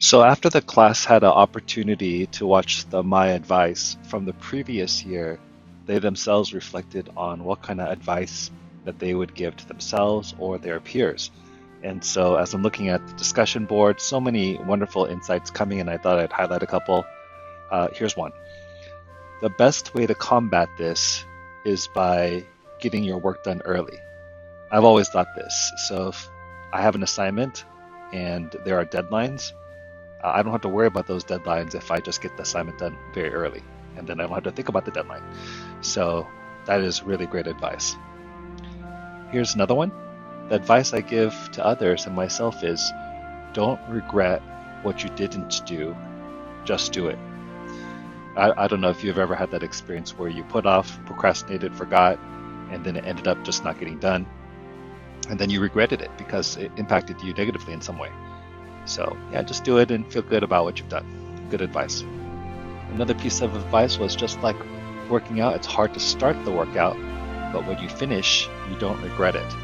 So after the class had an opportunity to watch the My Advice from the previous year, they themselves reflected on what kind of advice that they would give to themselves or their peers. And so as I'm looking at the discussion board, so many wonderful insights coming, and I thought I'd highlight a couple. Here's one. The best way to combat this is by getting your work done early. I've always thought this. So if I have an assignment and there are deadlines, I don't have to worry about those deadlines if I just get the assignment done very early, and then I don't have to think about the deadline. So that is really great advice. Here's another one. The advice I give to others and myself is don't regret what you didn't do, just do it. I don't know if you've ever had that experience where you put off, procrastinated, forgot, and then it ended up just not getting done. And then you regretted it because it impacted you negatively in some way. So yeah, just do it and feel good about what you've done. Good advice. Another piece of advice was just like working out, it's hard to start the workout, but when you finish, you don't regret it.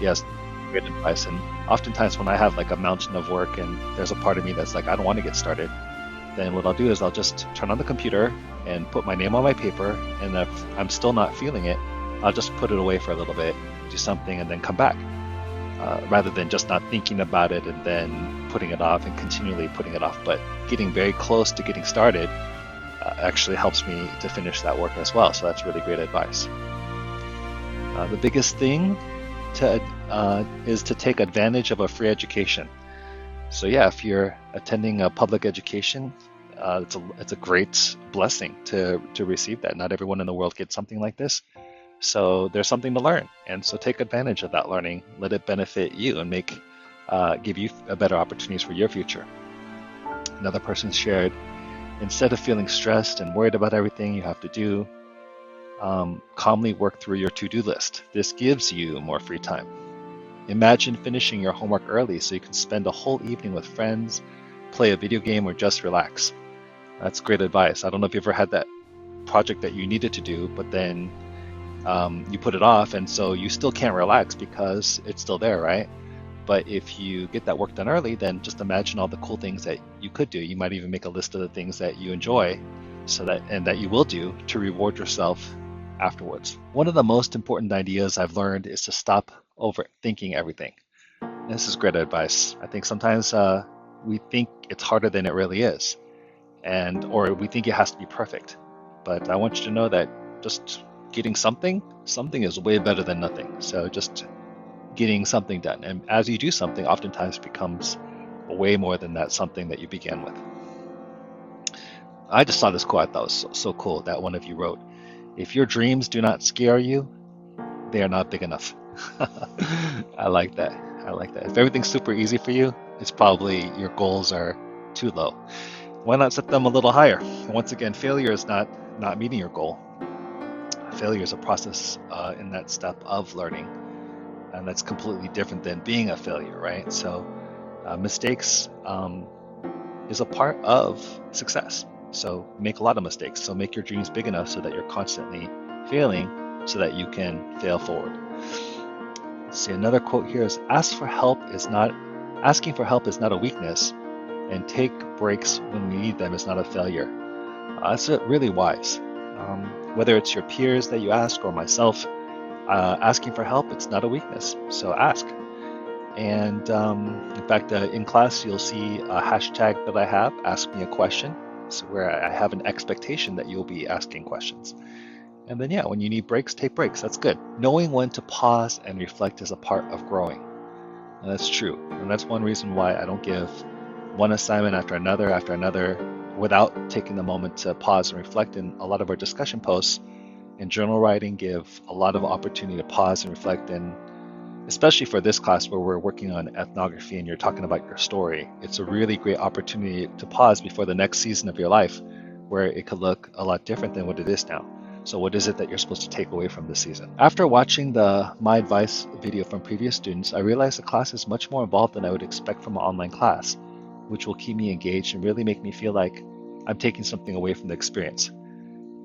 Yes, great advice. And oftentimes when I have like a mountain of work and there's a part of me that's like, I don't want to get started, then what I'll do is I'll just turn on the computer and put my name on my paper. And if I'm still not feeling it, I'll just put it away for a little bit, do something, and then come back. Rather than just not thinking about it and then putting it off and continually putting it off. But getting very close to getting started actually helps me to finish that work as well. So that's really great advice. The biggest thing is to take advantage of a free education. So yeah, if you're attending a public education, it's a great blessing to receive that. Not everyone in the world gets something like this. So there's something to learn, and so take advantage of that learning. Let it benefit you and give you a better opportunities for your future. Another person shared, instead of feeling stressed and worried about everything you have to do, calmly work through your to-do list. This gives you more free time. Imagine finishing your homework early so you can spend a whole evening with friends, play a video game, or just relax. That's great advice. I don't know if you've ever had that project that you needed to do, but then you put it off, and so you still can't relax because it's still there, right? But if you get that work done early, then just imagine all the cool things that you could do. You might even make a list of the things that you enjoy and that you will do to reward yourself afterwards. One of the most important ideas I've learned is to stop overthinking everything. And this is great advice. I think sometimes we think it's harder than it really is, or we think it has to be perfect. But I want you to know that just getting something is way better than nothing. So just getting something done. And as you do something, oftentimes becomes way more than that something that you began with. I just saw this quote I thought was so cool that one of you wrote, if your dreams do not scare you, they are not big enough. I like that. I like that. If everything's super easy for you, it's probably your goals are too low. Why not set them a little higher? And once again, failure is not meeting your goal. Failure is a process in that step of learning, and that's completely different than being a failure, right? So mistakes is a part of success. So make a lot of mistakes. So make your dreams big enough so that you're constantly failing so that you can fail forward. Let's see, another quote here is, asking for help is not a weakness, and take breaks when we need them is not a failure. That's really wise. Whether it's your peers that you ask or myself, asking for help, it's not a weakness. So ask. And in fact, in class, you'll see a hashtag that I have, ask me a question. So where I have an expectation that you'll be asking questions. And then, yeah, when you need breaks, take breaks. That's good. Knowing when to pause and reflect is a part of growing. And that's true. And that's one reason why I don't give one assignment after another, without taking the moment to pause and reflect. And a lot of our discussion posts and journal writing give a lot of opportunity to pause and reflect. And especially for this class where we're working on ethnography and you're talking about your story, it's a really great opportunity to pause before the next season of your life where it could look a lot different than what it is now. So what is it that you're supposed to take away from this season? After watching the My Advice video from previous students, I realized the class is much more involved than I would expect from an online class, which will keep me engaged and really make me feel like I'm taking something away from the experience.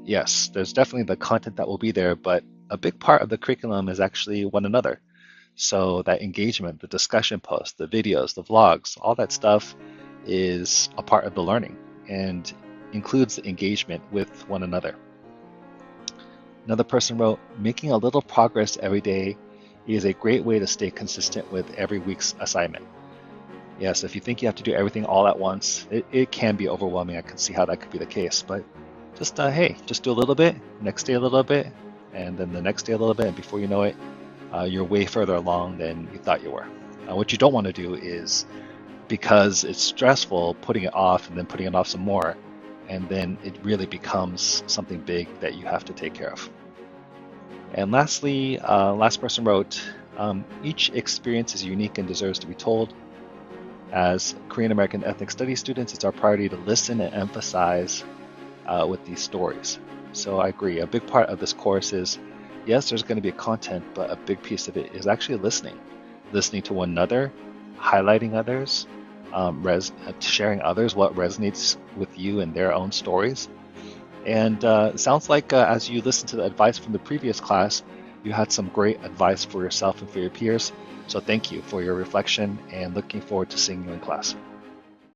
Yes, there's definitely the content that will be there, but a big part of the curriculum is actually one another. So that engagement, the discussion posts, the videos, the vlogs, all that stuff is a part of the learning and includes engagement with one another. Another person wrote, making a little progress every day is a great way to stay consistent with every week's assignment. Yes, if you think you have to do everything all at once, it can be overwhelming. I can see how that could be the case, but just, hey, just do a little bit, next day a little bit, and then the next day a little bit, and before you know it, you're way further along than you thought you were. What you don't want to do is, because it's stressful, putting it off and then putting it off some more, and then it really becomes something big that you have to take care of. And lastly, last person wrote, each experience is unique and deserves to be told. As Korean American ethnic studies students, it's our priority to listen and emphasize with these stories. So I agree. A big part of this course is, yes, there's going to be a content, but a big piece of it is actually listening to one another, highlighting others, sharing others what resonates with you and their own stories. And it sounds like as you listen to the advice from the previous class, you had some great advice for yourself and for your peers. So thank you for your reflection and looking forward to seeing you in class.